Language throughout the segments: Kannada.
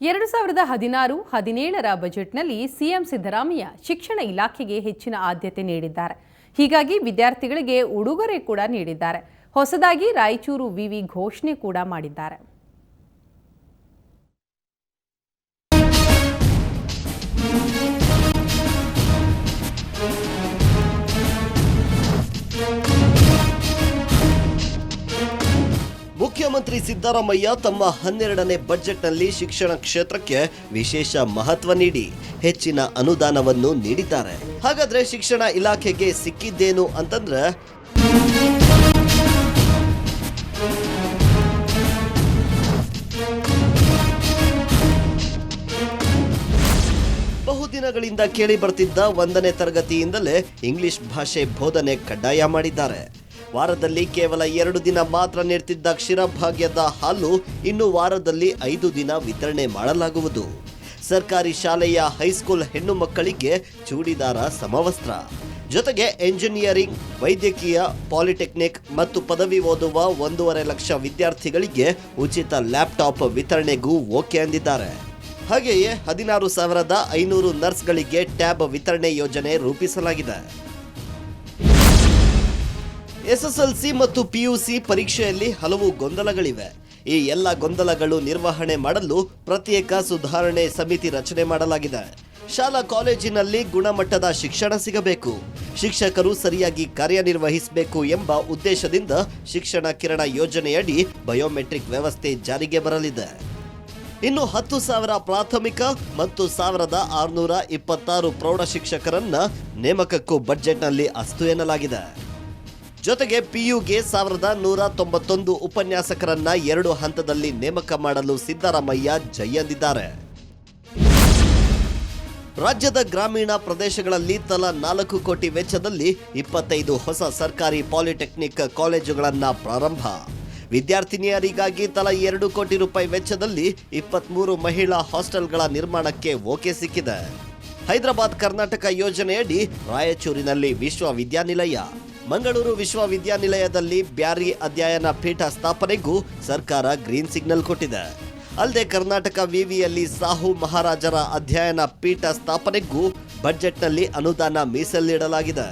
2016-17ರ ಬಜೆಟ್ನಲ್ಲಿ ಸಿಎಂ ಸಿದ್ದರಾಮಯ್ಯ ಶಿಕ್ಷಣ ಇಲಾಖೆಗೆ ಹೆಚ್ಚಿನ ಆದ್ಯತೆ ನೀಡಿದ್ದಾರೆ. ಹೀಗಾಗಿ ವಿದ್ಯಾರ್ಥಿಗಳಿಗೆ ಉಡುಗೊರೆ ಕೂಡ ನೀಡಿದ್ದಾರೆ. ಹೊಸದಾಗಿ ರಾಯಚೂರು ವಿವಿ ಘೋಷಣೆ ಕೂಡ ಮಾಡಿದ್ದಾರೆ. ಮುಖ್ಯಮಂತ್ರಿ ಸಿದ್ದರಾಮಯ್ಯ ತಮ್ಮ 12ನೇ ಬಜೆಟ್ನಲ್ಲಿ ಶಿಕ್ಷಣ ಕ್ಷೇತ್ರಕ್ಕೆ ವಿಶೇಷ ಮಹತ್ವ ನೀಡಿ ಹೆಚ್ಚಿನ ಅನುದಾನವನ್ನು ನೀಡಿದ್ದಾರೆ. ಹಾಗಾದ್ರೆ ಶಿಕ್ಷಣ ಇಲಾಖೆಗೆ ಸಿಕ್ಕಿದ್ದೇನು ಅಂತಂದ್ರೆ ಬಹುದಿನಗಳಿಂದ ಕೇಳಿ ಬರ್ತಿದ್ದ 1ನೇ ತರಗತಿಯಿಂದಲೇ ಇಂಗ್ಲಿಷ್ ಭಾಷೆ ಬೋಧನೆ ಕಡ್ಡಾಯ ಮಾಡಿದ್ದಾರೆ. ವಾರದಲ್ಲಿ ಕೇವಲ 2 ದಿನ ಮಾತ್ರ ನೀಡ್ತಿದ್ದ ಕ್ಷೀರಭಾಗ್ಯದ ಹಾಲು ಇನ್ನು ವಾರದಲ್ಲಿ 5 ದಿನ ವಿತರಣೆ ಮಾಡಲಾಗುವುದು. ಸರ್ಕಾರಿ ಶಾಲೆಯ ಹೈಸ್ಕೂಲ್ ಹೆಣ್ಣು ಮಕ್ಕಳಿಗೆ ಚೂಡಿದಾರ ಸಮವಸ್ತ್ರ, ಜೊತೆಗೆ ಎಂಜಿನಿಯರಿಂಗ್, ವೈದ್ಯಕೀಯ, ಪಾಲಿಟೆಕ್ನಿಕ್ ಮತ್ತು ಪದವಿ ಓದುವ 1.5 ಲಕ್ಷ ವಿದ್ಯಾರ್ಥಿಗಳಿಗೆ ಉಚಿತ ಲ್ಯಾಪ್ಟಾಪ್ ವಿತರಣೆಗೂ ಓಕೆ ಅಂದಿದ್ದಾರೆ. ಹಾಗೆಯೇ 16,500 ನರ್ಸ್ಗಳಿಗೆ ಟ್ಯಾಬ್ ವಿತರಣೆ ಯೋಜನೆ ರೂಪಿಸಲಾಗಿದೆ. ಎಸ್ಎಸ್ಎಲ್ಸಿ ಮತ್ತು ಪಿಯುಸಿ ಪರೀಕ್ಷೆಯಲ್ಲಿ ಹಲವು ಗೊಂದಲಗಳಿವೆ. ಈ ಎಲ್ಲ ಗೊಂದಲಗಳು ನಿರ್ವಹಣೆ ಮಾಡಲು ಪ್ರತ್ಯೇಕ ಸುಧಾರಣೆ ಸಮಿತಿ ರಚನೆ ಮಾಡಲಾಗಿದೆ. ಶಾಲಾ ಕಾಲೇಜಿನಲ್ಲಿ ಗುಣಮಟ್ಟದ ಶಿಕ್ಷಣ ಸಿಗಬೇಕು, ಶಿಕ್ಷಕರು ಸರಿಯಾಗಿ ಕಾರ್ಯನಿರ್ವಹಿಸಬೇಕು ಎಂಬ ಉದ್ದೇಶದಿಂದ ಶಿಕ್ಷಣ ಕಿರಣ ಯೋಜನೆಯಡಿ ಬಯೋಮೆಟ್ರಿಕ್ ವ್ಯವಸ್ಥೆ ಜಾರಿಗೆ ಬರಲಿದೆ. ಇನ್ನು 10,000 ಪ್ರಾಥಮಿಕ ಮತ್ತು 1,626 ಪ್ರೌಢ ಶಿಕ್ಷಕರನ್ನ ನೇಮಕಕ್ಕೂ ಬಜೆಟ್ನಲ್ಲಿ ಅಸ್ತು ಎನ್ನಲಾಗಿದೆ. ಜೊತೆಗೆ ಪಿಯುಗೆ 1,191 ಉಪನ್ಯಾಸಕರನ್ನ 2 ಹಂತದಲ್ಲಿ ನೇಮಕ ಮಾಡಲು ಸಿದ್ದರಾಮಯ್ಯ ಜೈ ಎಂದಿದ್ದಾರೆ. ರಾಜ್ಯದ ಗ್ರಾಮೀಣ ಪ್ರದೇಶಗಳಲ್ಲಿ ತಲಾ 4 ಕೋಟಿ ವೆಚ್ಚದಲ್ಲಿ 25 ಹೊಸ ಸರ್ಕಾರಿ ಪಾಲಿಟೆಕ್ನಿಕ್ ಕಾಲೇಜುಗಳನ್ನ ಪ್ರಾರಂಭ. ವಿದ್ಯಾರ್ಥಿನಿಯರಿಗಾಗಿ ತಲಾ 2 ಕೋಟಿ ರೂಪಾಯಿ ವೆಚ್ಚದಲ್ಲಿ 23 ಮಹಿಳಾ ಹಾಸ್ಟೆಲ್ಗಳ ನಿರ್ಮಾಣಕ್ಕೆ ಓಕೆ ಸಿಕ್ಕಿದೆ. ಹೈದರಾಬಾದ್ ಕರ್ನಾಟಕ ಯೋಜನೆಯಡಿ ರಾಯಚೂರಿನಲ್ಲಿ ವಿಶ್ವವಿದ್ಯಾನಿಲಯ, ಮಂಗಳೂರು ವಿಶ್ವವಿದ್ಯಾನಿಲಯದಲ್ಲಿ ಬ್ಯಾರಿ ಅಧ್ಯಯನ ಪೀಠ ಸ್ಥಾಪನೆಗೂ ಸರ್ಕಾರ ಗ್ರೀನ್ ಸಿಗ್ನಲ್ ಕೊಟ್ಟಿದೆ. ಅಲ್ಲದೆ ಕರ್ನಾಟಕ ವಿವಿಯಲ್ಲಿ ಸಾಹು ಮಹಾರಾಜರ ಅಧ್ಯಯನ ಪೀಠ ಸ್ಥಾಪನೆಗೂ ಬಜೆಟ್ನಲ್ಲಿ ಅನುದಾನ ಮೀಸಲಿಡಲಾಗಿದೆ.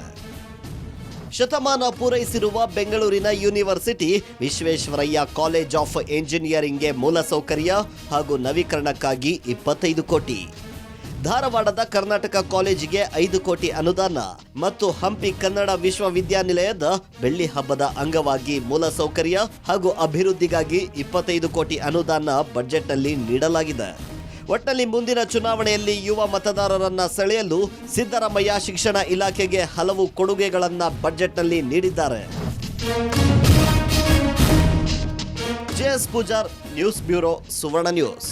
ಶತಮಾನ ಪೂರೈಸಿರುವ ಬೆಂಗಳೂರಿನ ಯೂನಿವರ್ಸಿಟಿ ವಿಶ್ವೇಶ್ವರಯ್ಯ ಕಾಲೇಜ್ ಆಫ್ ಎಂಜಿನಿಯರಿಂಗ್ಗೆ ಮೂಲಸೌಕರ್ಯ ಹಾಗೂ ನವೀಕರಣಕ್ಕಾಗಿ 25 ಕೋಟಿ, ಧಾರವಾಡದ ಕರ್ನಾಟಕ ಕಾಲೇಜಿಗೆ 5 ಕೋಟಿ ಅನುದಾನ ಮತ್ತು ಹಂಪಿ ಕನ್ನಡ ವಿಶ್ವವಿದ್ಯಾನಿಲಯದ ಬೆಳ್ಳಿ ಹಬ್ಬದ ಅಂಗವಾಗಿ ಮೂಲಸೌಕರ್ಯ ಹಾಗೂ ಅಭಿವೃದ್ಧಿಗಾಗಿ 25 ಕೋಟಿ ಅನುದಾನ ಬಜೆಟ್ನಲ್ಲಿ ನೀಡಲಾಗಿದೆ. ಒಟ್ಟಿನಲ್ಲಿ ಮುಂದಿನ ಚುನಾವಣೆಯಲ್ಲಿ ಯುವ ಮತದಾರರನ್ನ ಸೆಳೆಯಲು ಸಿದ್ದರಾಮಯ್ಯ ಶಿಕ್ಷಣ ಇಲಾಖೆಗೆ ಹಲವು ಕೊಡುಗೆಗಳನ್ನ ಬಜೆಟ್ನಲ್ಲಿ ನೀಡಿದ್ದಾರೆ. ಜೆಎಸ್ ಪೂಜಾರ್, ನ್ಯೂಸ್ ಬ್ಯೂರೋ, ಸುವರ್ಣ ನ್ಯೂಸ್.